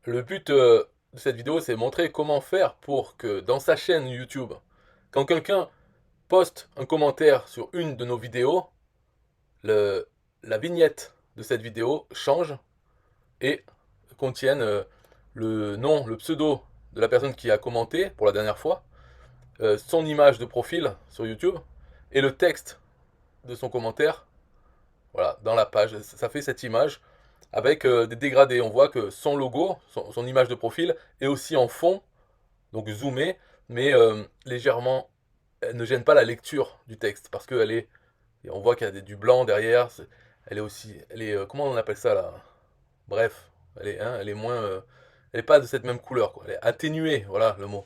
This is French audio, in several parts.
Le but de cette vidéo, c'est montrer comment faire pour que dans sa chaîne YouTube, quand quelqu'un poste un commentaire sur une de nos vidéos, le- la vignette de cette vidéo change et contienne le nom, le pseudo de la personne qui a commenté pour la dernière fois, son image de profil sur YouTube et le texte de son commentaire, voilà, dans la page. Ça fait cette image avec des dégradés. On voit que son logo, son image de profil, est aussi en fond, donc zoomé, mais légèrement, elle ne gêne pas la lecture du texte parce qu'elle est, on voit qu'il y a du blanc derrière. Elle est aussi, elle est, comment on appelle ça là? Bref, elle est moins, elle est pas de cette même couleur, quoi. Elle est atténuée, voilà le mot.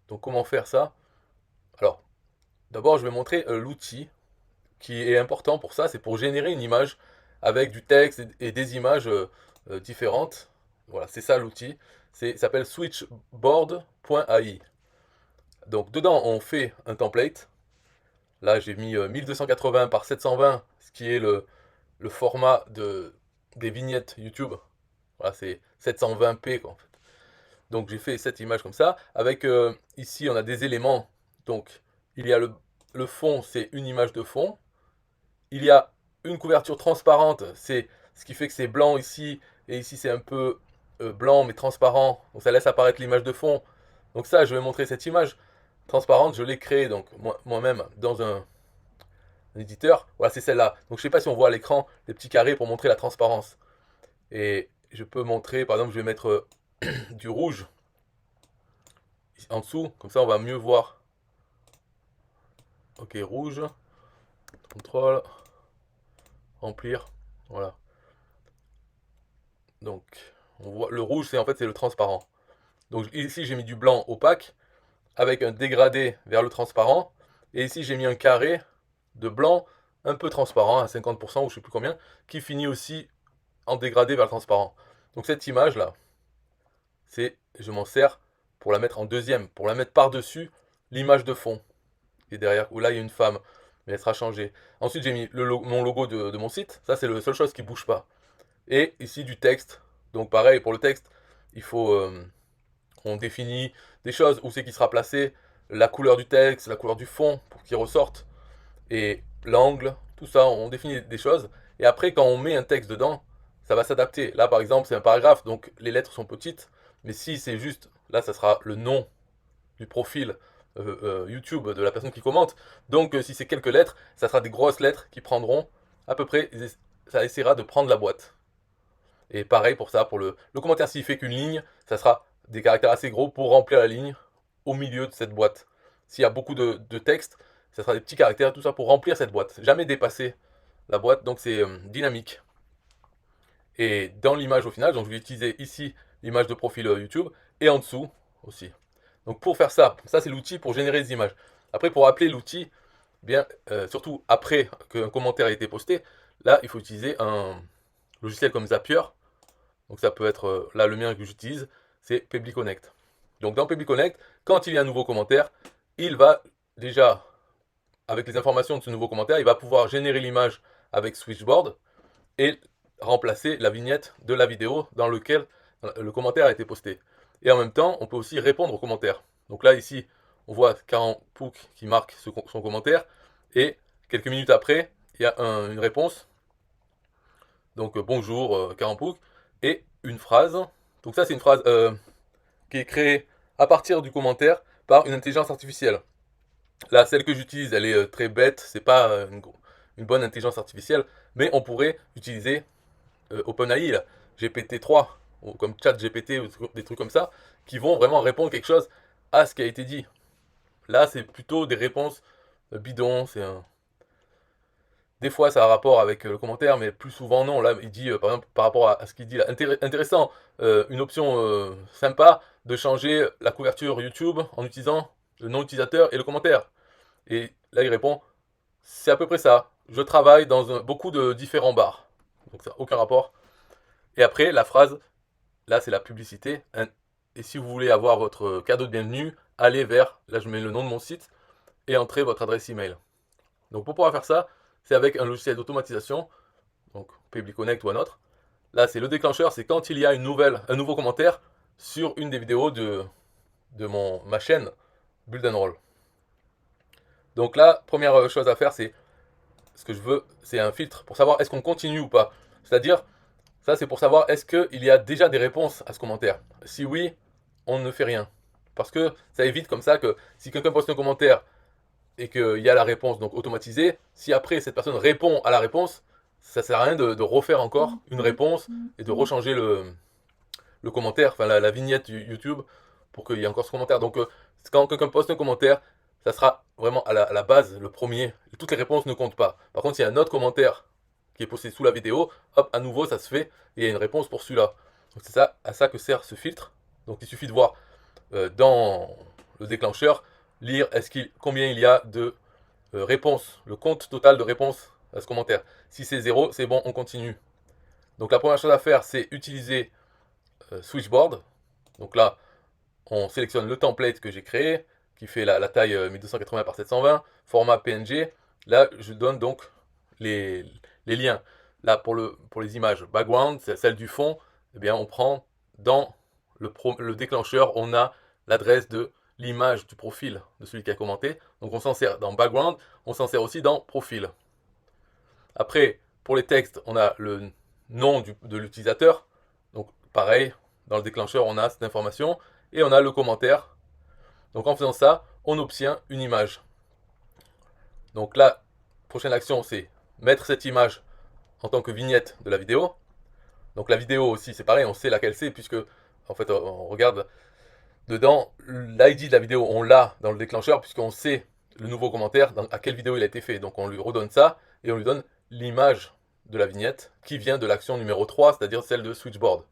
Donc comment faire ça? Alors, d'abord, je vais montrer l'outil qui est important pour ça, c'est pour générer une image avec du texte et des images différentes. Voilà, c'est ça l'outil. Ça s'appelle switchboard.ai. Donc dedans, on fait un template. Là, j'ai mis 1280 par 720, ce qui est le format des vignettes YouTube. Voilà, c'est 720p quoi, en fait. Donc j'ai fait cette image comme ça. Avec ici, on a des éléments. Donc il y a le fond, c'est une image de fond. Il y a une couverture transparente, c'est ce qui fait que c'est blanc ici, et ici c'est un peu blanc mais transparent, donc ça laisse apparaître l'image de fond. Donc ça, je vais montrer cette image transparente, je l'ai créée donc moi-même dans un éditeur. Voilà, c'est celle-là. Donc je sais pas si on voit à l'écran les petits carrés pour montrer la transparence. Et je peux montrer, par exemple, je vais mettre du rouge en dessous, comme ça on va mieux voir. Ok, rouge, contrôle, remplir, voilà. Donc on voit le rouge, c'est en fait c'est le transparent. Donc ici j'ai mis du blanc opaque avec un dégradé vers le transparent. Et ici j'ai mis un carré de blanc un peu transparent à 50% ou je sais plus combien, qui finit aussi en dégradé vers le transparent. Donc cette image là, je m'en sers pour la mettre en deuxième, pour la mettre par-dessus l'image de fond. Et derrière, où là il y a une femme, mais elle sera changée. Ensuite j'ai mis mon logo de mon site, ça c'est la seule chose qui ne bouge pas. Et ici du texte. Donc pareil pour le texte, il faut on définit des choses, où c'est qu'il sera placé, la couleur du texte, la couleur du fond pour qu'il ressorte, et l'angle, tout ça, on définit des choses. Et après, quand on met un texte dedans, ça va s'adapter. Là, par exemple, c'est un paragraphe, donc les lettres sont petites, mais si c'est juste, là, ça sera le nom du profil YouTube de la personne qui commente. Donc, si c'est quelques lettres, ça sera des grosses lettres qui prendront à peu près, ça essaiera de prendre la boîte. Et pareil pour ça, pour le commentaire, s'il fait qu'une ligne, ça sera des caractères assez gros pour remplir la ligne au milieu de cette boîte. S'il y a beaucoup de texte, ça sera des petits caractères, tout ça pour remplir cette boîte. Jamais dépasser la boîte, donc c'est dynamique. Et dans l'image au final, donc je vais utiliser ici l'image de profil YouTube et en dessous aussi. Donc pour faire ça, ça c'est l'outil pour générer des images. Après pour appeler l'outil, bien surtout après qu'un commentaire ait été posté, là il faut utiliser un logiciel comme Zapier. Donc ça peut être, là le mien que j'utilise, c'est Pebble Connect. Donc dans Pebble Connect, quand il y a un nouveau commentaire, il va déjà, avec les informations de ce nouveau commentaire, il va pouvoir générer l'image avec Switchboard et remplacer la vignette de la vidéo dans laquelle le commentaire a été posté. Et en même temps, on peut aussi répondre aux commentaires. Donc là, ici, on voit Karen Pouk qui marque son commentaire, et quelques minutes après, il y a une réponse. Donc bonjour Karen Pouk, et une phrase. Donc ça, c'est une phrase qui est créée à partir du commentaire par une intelligence artificielle. Là, celle que j'utilise, elle est très bête, c'est pas une bonne intelligence artificielle, mais on pourrait utiliser OpenAI, là, GPT-3, ou comme ChatGPT, ou des trucs comme ça, qui vont vraiment répondre quelque chose à ce qui a été dit. Là, c'est plutôt des réponses bidons, des fois, ça a rapport avec le commentaire, mais plus souvent, non. Là, il dit, par exemple, par rapport à ce qu'il dit là, intéressant, une option sympa de changer la couverture YouTube en utilisant le nom utilisateur et le commentaire. Et là, il répond, c'est à peu près ça. Je travaille dans beaucoup de différents bars. Donc, ça n'a aucun rapport. Et après, la phrase, là, c'est la publicité. Et si vous voulez avoir votre cadeau de bienvenue, allez vers, là, je mets le nom de mon site, et entrez votre adresse email. Donc, pour pouvoir faire ça, c'est avec un logiciel d'automatisation, donc Pebble Connect ou un autre. Là, c'est le déclencheur, c'est quand il y a un nouveau commentaire sur une des vidéos de ma chaîne Build and Roll. Donc là, première chose à faire, c'est ce que je veux, c'est un filtre pour savoir est-ce qu'on continue ou pas. C'est-à-dire, ça c'est pour savoir est-ce qu'il y a déjà des réponses à ce commentaire. Si oui, on ne fait rien. Parce que ça évite comme ça que si quelqu'un poste un commentaire et qu'il y a la réponse donc automatisée, si après cette personne répond à la réponse, ça sert à rien de refaire encore une réponse et de rechanger le commentaire, enfin la vignette YouTube pour qu'il y ait encore ce commentaire. Donc quand quelqu'un poste un commentaire, ça sera vraiment à la base, le premier. Toutes les réponses ne comptent pas. Par contre, s'il y a un autre commentaire qui est posté sous la vidéo, hop, à nouveau, ça se fait et il y a une réponse pour celui-là. Donc c'est ça, à ça que sert ce filtre. Donc il suffit de voir dans le déclencheur, lire combien il y a de réponses, le compte total de réponses à ce commentaire. Si c'est 0, c'est bon, on continue. Donc la première chose à faire, c'est utiliser Switchboard. Donc là, on sélectionne le template que j'ai créé, qui fait la taille 1280 par 720, format PNG. Là, je donne donc les liens. Là, pour les images background, c'est celle du fond, eh bien, on prend dans le déclencheur, on a l'adresse de l'image du profil de celui qui a commenté. Donc on s'en sert dans background, on s'en sert aussi dans profil. Après, pour les textes, on a le nom de l'utilisateur. Donc pareil, dans le déclencheur, on a cette information. Et on a le commentaire. Donc en faisant ça, on obtient une image. Donc la prochaine action, c'est mettre cette image en tant que vignette de la vidéo. Donc la vidéo aussi, c'est pareil, on sait laquelle c'est, puisque en fait, on regarde dedans, l'ID de la vidéo, on l'a dans le déclencheur, puisqu'on sait le nouveau commentaire, à quelle vidéo il a été fait. Donc on lui redonne ça, et on lui donne l'image de la vignette, qui vient de l'action numéro 3, c'est-à-dire celle de Switchboard.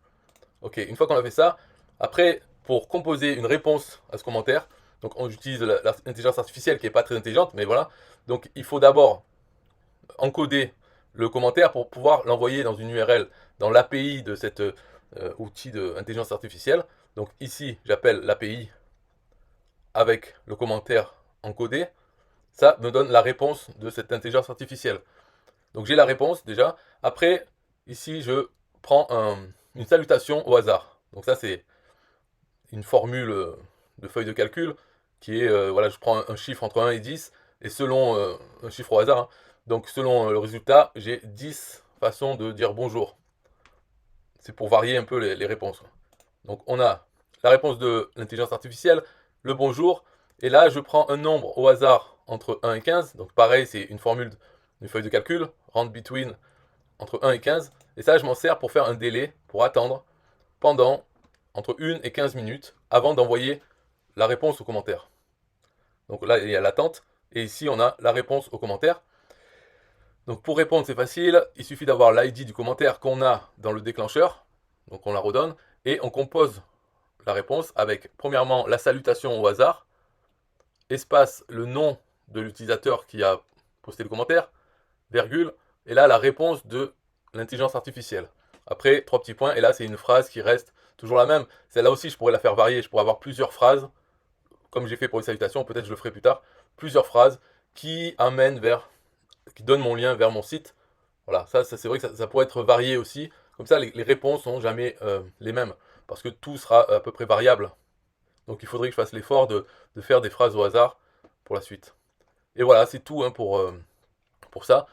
Ok, une fois qu'on a fait ça, après, pour composer une réponse à ce commentaire, donc on utilise l'intelligence artificielle qui n'est pas très intelligente, mais voilà. Donc il faut d'abord encoder le commentaire pour pouvoir l'envoyer dans une URL, dans l'API de cet outil d'intelligence artificielle. Donc ici, j'appelle l'API avec le commentaire encodé. Ça me donne la réponse de cette intelligence artificielle. Donc j'ai la réponse déjà. Après, ici, je prends une salutation au hasard. Donc ça, c'est une formule de feuille de calcul qui est, voilà, je prends un chiffre entre 1 et 10, et selon un chiffre au hasard, hein, donc selon le résultat, j'ai 10 façons de dire bonjour. C'est pour varier un peu les réponses. Donc on a la réponse de l'intelligence artificielle, le bonjour, et là je prends un nombre au hasard entre 1 et 15, donc pareil, c'est une formule, une feuille de calcul, round between entre 1 et 15, et ça je m'en sers pour faire un délai, pour attendre pendant entre 1 et 15 minutes avant d'envoyer la réponse au commentaire. Donc là, il y a l'attente, et ici, on a la réponse au commentaire. Donc pour répondre, c'est facile, il suffit d'avoir l'ID du commentaire qu'on a dans le déclencheur, donc on la redonne, et on compose la réponse avec, premièrement, la salutation au hasard, espace, le nom de l'utilisateur qui a posté le commentaire, virgule, et là, la réponse de l'intelligence artificielle. Après, 3 petits points, et là, c'est une phrase qui reste toujours la même. Celle-là aussi, je pourrais la faire varier, je pourrais avoir plusieurs phrases, comme j'ai fait pour les salutations, peut-être je le ferai plus tard, plusieurs phrases qui amènent qui donnent mon lien vers mon site. Voilà, ça c'est vrai que ça pourrait être varié aussi. Comme ça, les réponses sont jamais les mêmes, parce que tout sera à peu près variable. Donc il faudrait que je fasse l'effort de faire des phrases au hasard pour la suite. Et voilà, c'est tout hein, pour ça.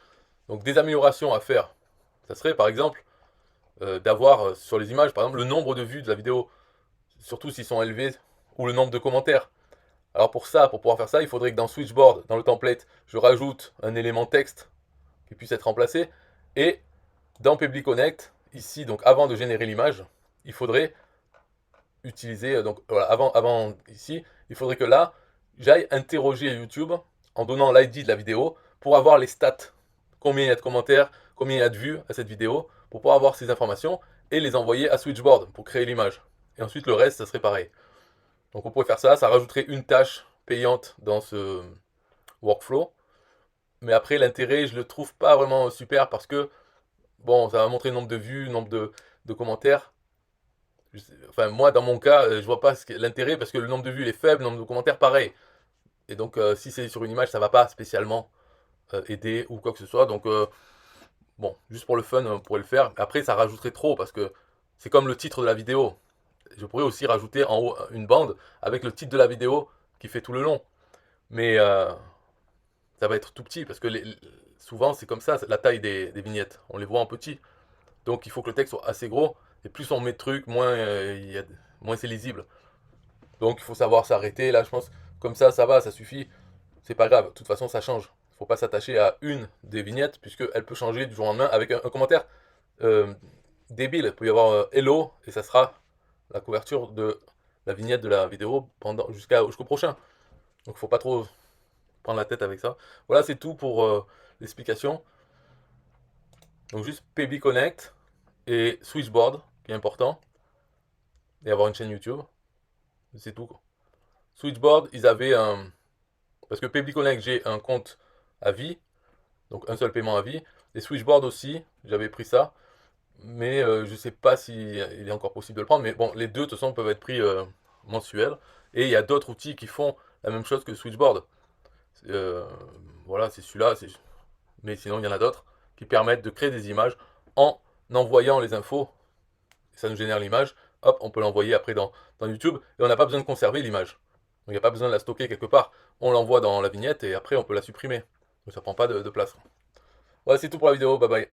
Donc des améliorations à faire, ça serait par exemple d'avoir sur les images, par exemple, le nombre de vues de la vidéo, surtout s'ils sont élevés, ou le nombre de commentaires. Alors pour pouvoir faire ça, il faudrait que dans Switchboard, dans le template, je rajoute un élément texte qui puisse être remplacé. Et dans Public Connect, ici, donc avant de générer l'image, il faudrait utiliser, donc voilà, avant ici, il faudrait que là, j'aille interroger YouTube en donnant l'ID de la vidéo pour avoir les stats. Combien il y a de commentaires, combien il y a de vues à cette vidéo, pour pouvoir avoir ces informations et les envoyer à Switchboard pour créer l'image. Et ensuite, le reste, ça serait pareil. Donc on pourrait faire ça, ça rajouterait une tâche payante dans ce workflow. Mais après, l'intérêt, je le trouve pas vraiment super parce que, bon, ça va montrer le nombre de vues, le nombre de commentaires. Enfin, moi, dans mon cas, je vois pas l'intérêt parce que le nombre de vues il est faible, le nombre de commentaires pareil. Et donc, si c'est sur une image, ça va pas spécialement aider ou quoi que ce soit. Donc, Bon, juste pour le fun, on pourrait le faire. Après, ça rajouterait trop parce que c'est comme le titre de la vidéo. Je pourrais aussi rajouter en haut une bande avec le titre de la vidéo qui fait tout le long. Mais ça va être tout petit parce que souvent c'est comme ça, la taille des vignettes. On les voit en petit. Donc il faut que le texte soit assez gros. Et plus on met de trucs, moins c'est lisible. Donc il faut savoir s'arrêter. Là, je pense, comme ça va, ça suffit. C'est pas grave. De toute façon, ça change. Il ne faut pas s'attacher à une des vignettes puisqu'elle peut changer du jour au lendemain avec un commentaire euh, débile. Il peut y avoir Hello et ça sera la couverture de la vignette de la vidéo jusqu'au prochain. Donc il faut pas trop prendre la tête avec ça. Voilà, c'est tout pour l'explication. Donc juste PB Connect et Switchboard qui est important et avoir une chaîne YouTube. C'est tout, quoi. Switchboard, ils avaient un parce que PB Connect, j'ai un compte à vie, donc un seul paiement à vie. Et Switchboard aussi, j'avais pris ça, mais je sais pas si il est encore possible de le prendre. Mais bon, les deux de toute façon peuvent être pris mensuels. Et il y a d'autres outils qui font la même chose que Switchboard. Euh, voilà, c'est celui-là. Mais sinon, il y en a d'autres qui permettent de créer des images en envoyant les infos. Ça nous génère l'image. Hop, on peut l'envoyer après dans YouTube. Et on n'a pas besoin de conserver l'image. Donc il n'y a pas besoin de la stocker quelque part. On l'envoie dans la vignette et après on peut la supprimer. Donc ça prend pas de place. Voilà, c'est tout pour la vidéo. Bye bye.